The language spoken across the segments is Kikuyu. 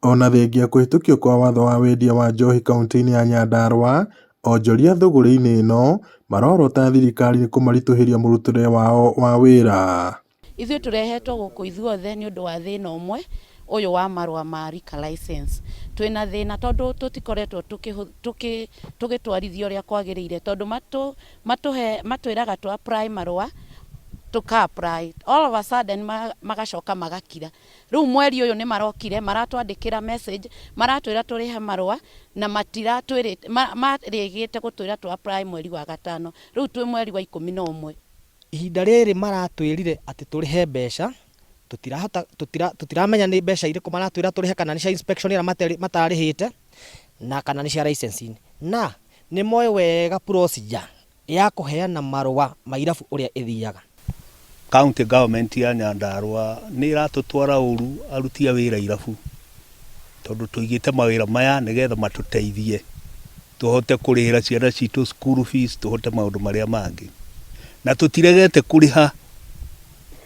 Ona thengia kũhĩtũkio kwa watho wa wendia wa njohi kaunti-inĩ ya Nyandarua, onjoria thũgũrĩ-inĩ ĩno marorota thirikari nĩ kũmaritũhĩria mũrutĩre wao wa wĩra. Ithuĩ tũrehetwo gũkũ ithuothe nĩ ũndũ wa thĩna ũmwe ũyũ wa marũa ma liquor license. Twĩna thĩna tondũ tũtikoretwo tũgĩtwarithia ũrĩa kwagĩrĩire tondũ matwĩraga twa apply marũa tuka apply, all of a sudden magacoka magakira. Rĩu mweri ũyũ nĩ marokire maratwandĩkĩra message maratwĩra tũrĩhe marũa na marĩgĩte gũtwĩra twa apply mweri wa gatano, rĩu twĩ mweri wa 11. Ihinda rĩrĩ maratwĩrire atĩ tũrĩhe mbeca, tũtiramenya nĩ mbeca irĩkũ maratwĩra tũrĩhe, kana nĩ cia inspection ĩrĩa matarĩhĩte na kana nĩ cia licensing. Na nĩ moĩ wega procedure ya kũheana marũa ma irabu ũrĩa ĩthiaga. County government ya Nyandarua nĩ iratũtwara ũru aruti a wĩra irabu, tondũ tũigĩte mawĩra maya nĩgetha matũteithie tũhote kũrĩhĩra ciana citũ school fees, tũhote maũndũ marĩa mangĩ, na tũtiregete kũrĩha,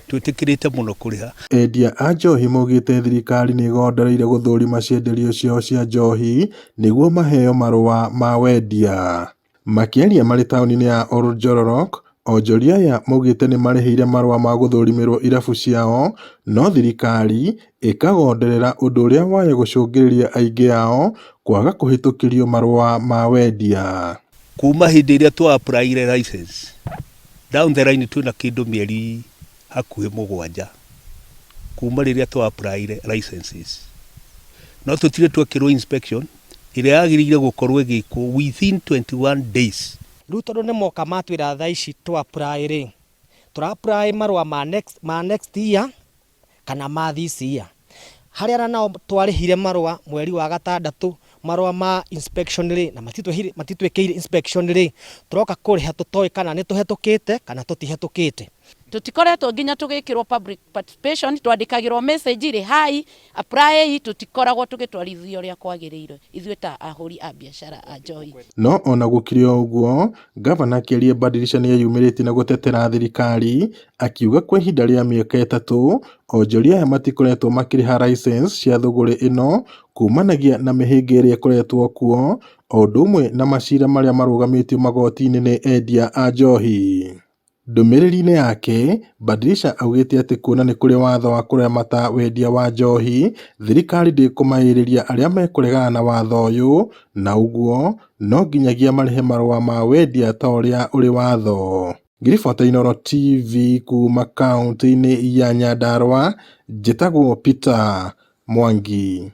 twĩtĩkĩrĩte mũno kũrĩha. Endia a njohi maugĩte thirikari nĩ igondereire gũthũrima cienderio ciao cia njohi nĩguo maheo marũa ma wendia. Makĩaria marĩ taũni-inĩ ya Oljororok, onjoria aya maugĩte nĩ marĩhĩire marũa ma gũthũrimĩrwo irabu ciao, no thirikari ĩkagonderera ũndũ ũrĩa wayo gũcũngĩrĩria aingĩ ao kwaga kũhĩtũkĩrio marũa ma wendia. Kuma hĩndĩ ĩrĩa twa apply license down the line twĩna kĩndũ mĩeri hakuhĩ 7 kuma rĩrĩa twa apply licenses, no tũtirĩ twekĩrwo inspection ĩrĩa yagĩrĩire gũkorwo ĩgĩkwo within 21 days. Rĩu tondũ nĩ moka matwĩra thaa ici twa apply rĩ, tũra apply marũa ma next year kana ma this year. Harĩa nao twarĩhire marũa mweri wa gatandatũ, marũa ma inspection rĩ, na matitwĩkĩire inspection rĩ, tũroka kũrĩha tũtoĩ kana nĩ tũhetũkĩte kana tũtihetũkĩte. Tũtikoretwo nginya tũgĩkĩrwo public participation, twandĩkagĩrwo message rĩ hi apply, tũtikoragwo tũgĩtwarithio ũrĩa kwagĩrĩire ithuĩ ta ahũri a biacara a njohi. No ona gũkĩrĩ o ũguo, gavana Kĩaria Badilisha nĩ eyumĩrĩtie na gũtetera thirikari, akiuga kwa ihinda rĩa mĩaka 3 onjoria aya matikoretwo makĩrĩha license cia thũgũrĩ ĩno kumanagia na mĩhĩnga ĩrĩa ĩkoretwo kuo, o ũndũ ũmwe na macira marĩa marũgamĩtio magoti-inĩ nĩ endia a njohi. Ndũmĩrĩri-inĩ yake, Badilisha augĩte atĩ kuona nĩ kũrĩ watho wa kũramata wendia wa njohi, thirikari ndĩkũmaĩrĩria arĩa mekũregana na watho ũyũ, na ũguo no nginyagia marĩhe marũa ma wendia ta ũrĩa ũrĩ watho. Ngiribota Inooro TV kuma kaunti-inĩ ya Nyandarua, njĩtagwo Peter Mwangi.